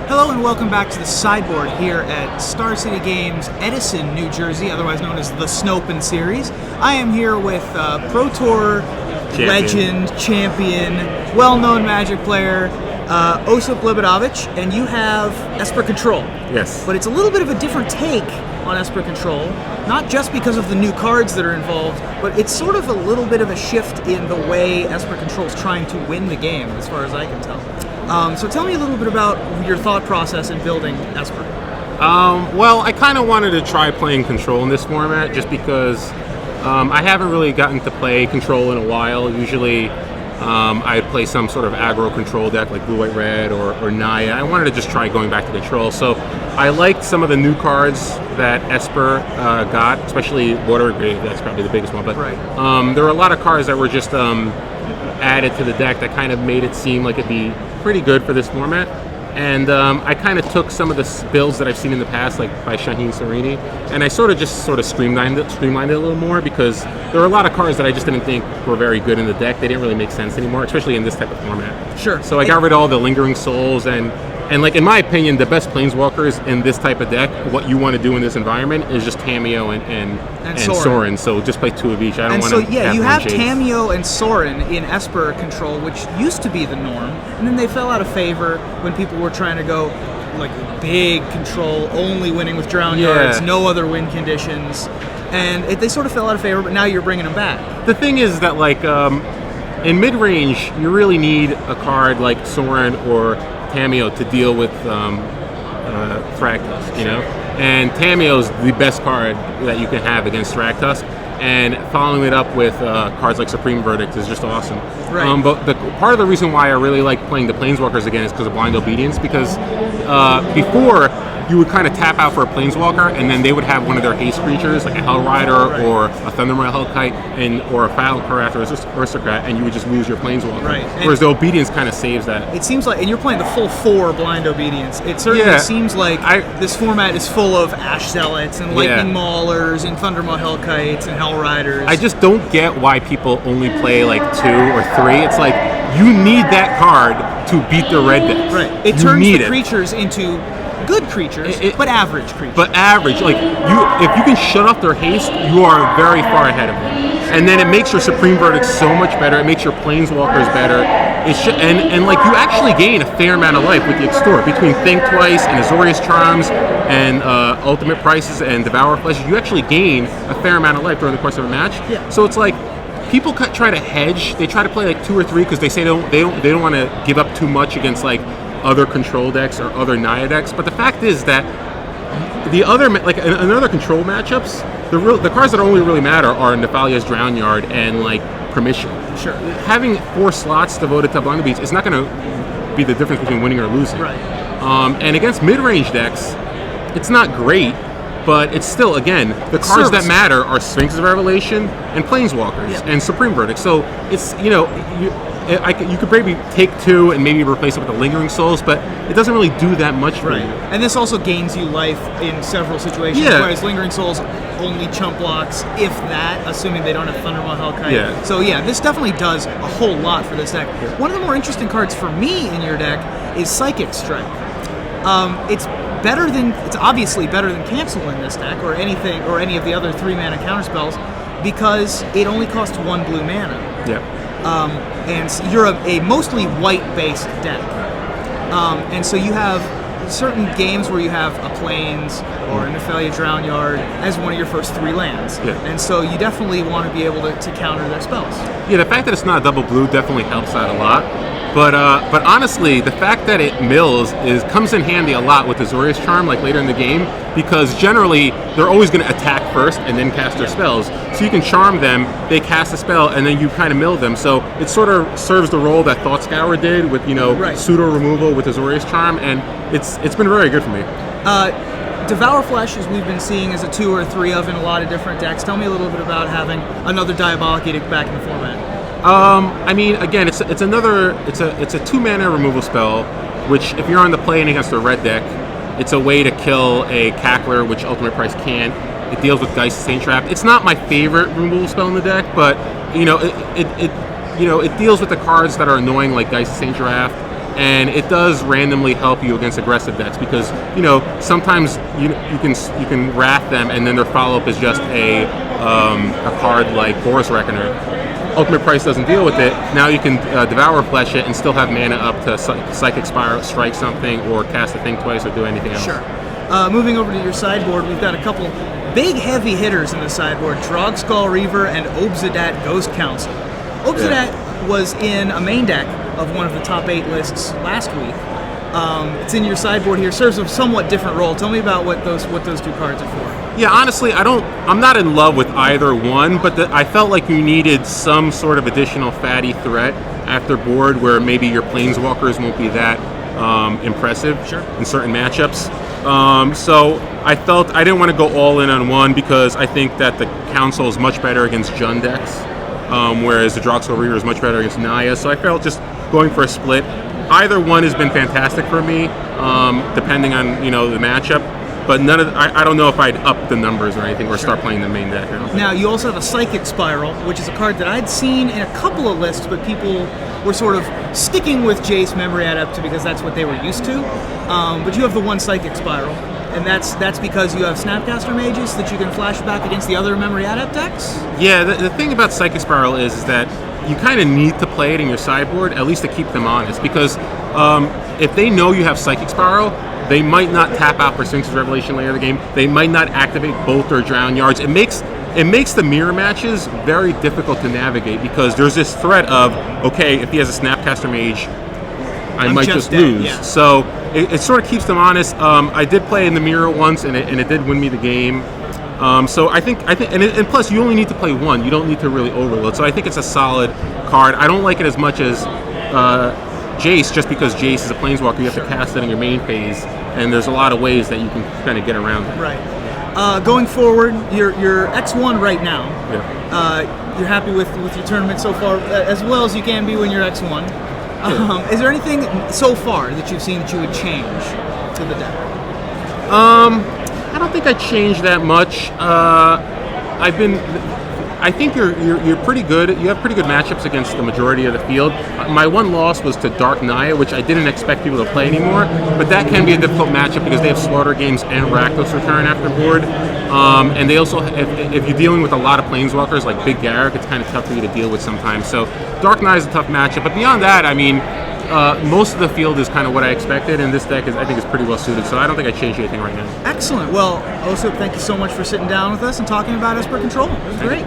Hello and welcome back to the Sideboard here at Star City Games, Edison, New Jersey, otherwise known as the Snowpen Series. I am here with Pro Tour legend, champion, well-known Magic player, Osyp Lebedowicz, and you have Esper Control. Yes. But it's a little bit of a different take on Esper Control, not just because of the new cards that are involved, but it's sort of a little bit of a shift in the way Esper Control is trying to win the game, as far as I can tell. So tell me a little bit about your thought process in building Esper. Well, I kind of wanted to try playing Control in this format just because I haven't really gotten to play Control in a while. Usually I'd play some sort of aggro Control deck like Blue, White, Red or Naya. I wanted to just try going back to Control. So I liked some of the new cards that Esper got, especially Water Grave. That's probably the biggest one. But right. There were a lot of cards that were just added to the deck that kind of made it seem like it'd be pretty good for this format. And I kind of took some of the builds that I've seen in the past, like by Shaheen Sarini, and I sort of streamlined it a little more because there were a lot of cards that I just didn't think were very good in the deck. They didn't really make sense anymore, especially in this type of format. Sure. So I got rid of all the Lingering Souls and like in my opinion, the best Planeswalkers in this type of deck, what you want to do in this environment is just Tameo and Sorin. So just play two of each. I don't want to. So yeah, you have Tameo and Sorin in Esper Control, which used to be the norm, and then they fell out of favor when people were trying to go like big Control, only winning with Drown Yards, no other win conditions, and they sort of fell out of favor. But now you're bringing them back. The thing is that like in mid range, you really need a card like Sorin or Tameo to deal with Thragtusk, you know? And Tameo's the best card that you can have against Thragtusk, and following it up with cards like Supreme Verdict is just awesome. Right. But part of the reason why I really like playing the Planeswalkers again is because of Blind Obedience, because before you would kind of tap out for a Planeswalker, and then they would have one of their haste creatures, like a Hell Rider or a Thundermail Hellkite, or a Falcor after Aristocrat, and you would just lose your Planeswalker. Right. Whereas the Obedience kind of saves that. It seems like, and you're playing the full 4 Blind Obedience. It certainly seems like this format is full of Ash Zealots and Lightning Maulers and Thundermail Hellkites and Hell Riders. I just don't get why people only play like 2 or 3. It's like, you need that card to beat the red decks. Right. It turns the creatures into good creatures, but average creatures. But average, like if you can shut off their haste, you are very far ahead of them. And then it makes your Supreme Verdict so much better. It makes your Planeswalkers better. And like you actually gain a fair amount of life with the Extort between Think Twice and Azorius Charms and Ultimate Prices and Devour Flesh. You actually gain a fair amount of life during the course of a match. Yeah. So it's like people try to hedge. They try to play like 2 or 3 because they say they don't want to give up too much against like other Control decks or other Naya decks, but the fact is that the other, like in other Control matchups, the cards that only really matter are Nefalia's Drown Yard and like Permission. Sure. Having 4 slots devoted to Blind Beats is not going to be the difference between winning or losing. Right. And against mid-range decks, it's not great, but it's still, again, the cards that matter are Sphinx of Revelation and Planeswalkers and Supreme Verdict. So it's, you know, you could maybe take 2 and maybe replace it with the Lingering Souls, but it doesn't really do that much for you. And this also gains you life in several situations, whereas Lingering Souls only chump blocks, if that, assuming they don't have Thundermail Hellkite. Yeah. So yeah, this definitely does a whole lot for this deck. One of the more interesting cards for me in your deck is Psychic Strike. It's obviously better than Cancel in this deck, or any of the other 3-mana counterspells, because it only costs 1 blue mana. Yeah. And you're a mostly white-based deck. And so you have certain games where you have a Plains or a Nephalia Drown Yard as one of your first 3 lands. Yeah. And so you definitely want to be able to counter their spells. Yeah, the fact that it's not a double blue definitely helps out a lot. But honestly, the fact that it mills comes in handy a lot with Azorius Charm, like later in the game, because generally they're always going to attack first and then cast their spells. So you can charm them, they cast a spell, and then you kind of mill them. So it sort of serves the role that Thought Scour did with pseudo removal with Azorius Charm, and it's been very good for me. Devour Flesh, as we've been seeing, is a 2 or 3 of in a lot of different decks. Tell me a little bit about having another Diabolic Edict back in the format. I mean, again, it's a 2-mana removal spell, which if you're on the play and against a red deck, it's a way to kill a Cackler, which Ultimate Price can't. It deals with Geist Saint Trap. It's not my favorite removal spell in the deck, but it deals with the cards that are annoying, like Geist Saint Trap, and it does randomly help you against aggressive decks because sometimes you can wrath them, and then their follow-up is just a card like Boris Reckoner. Ultimate Price doesn't deal with it. Now you can Devour Flesh it and still have mana up to Psychic Spiral, strike something, or cast a thing twice, or do anything else. Sure. Moving over to your sideboard, we've got a couple big heavy hitters in the sideboard: Drogskull Reaver and Obsidat Ghost Council. Obsidat was in a main deck of one of the top 8 lists last week. It's in your sideboard here. Serves a somewhat different role. Tell me about what those 2 cards are for. Yeah, honestly, I'm not in love with either one, but I felt like you needed some sort of additional fatty threat after board where maybe your planeswalkers won't be that impressive in certain matchups. So I felt I didn't want to go all in on one because I think that the Council is much better against Jund decks, whereas the Drogskull Reaver is much better against Naya. So I felt just going for a split. Either one has been fantastic for me, depending on the matchup. But I don't know if I'd up the numbers or anything or start playing the main deck. Now you also have a Psychic Spiral, which is a card that I'd seen in a couple of lists, but people were sort of sticking with Jace Memory Adept because that's what they were used to. But you have the one Psychic Spiral, and that's because you have Snapcaster Mages that you can flash back against the other Memory Adept decks? Yeah, the thing about Psychic Spiral is that you kind of need to play it in your sideboard, at least to keep them honest, because if they know you have Psychic Spiral, they might not tap out for Sphinx's Revelation later in the game. They might not activate both their Drown Yards. It makes the mirror matches very difficult to navigate because there's this threat of, okay, if he has a Snapcaster Mage, I might just lose. Yeah. So it sort of keeps them honest. I did play in the mirror once, and it did win me the game. So I think, and plus you only need to play one. You don't need to really overload. So I think it's a solid card. I don't like it as much as Jace, just because Jace is a planeswalker. You have to cast it in your main phase, and there's a lot of ways that you can kind of get around it. Right. Going forward, you're X1 right now. Yeah. You're happy with your tournament so far, as well as you can be when you're X1. Yeah. Is there anything so far that you've seen that you would change to the deck? I don't think I changed that much. I think you're pretty good. You have pretty good matchups against the majority of the field. My one loss was to Dark Naya, which I didn't expect people to play anymore. But that can be a difficult matchup because they have Slaughter Games and Rakdos Return after board. And they also, if you're dealing with a lot of planeswalkers like Big Garrick, it's kind of tough for you to deal with sometimes. So Dark Naya is a tough matchup. But beyond that, I mean, most of the field is kind of what I expected, and this deck I think is pretty well suited, so I don't think I changed anything right now. Excellent. Well, Osyp, thank you so much for sitting down with us and talking about Esper Control. It was great.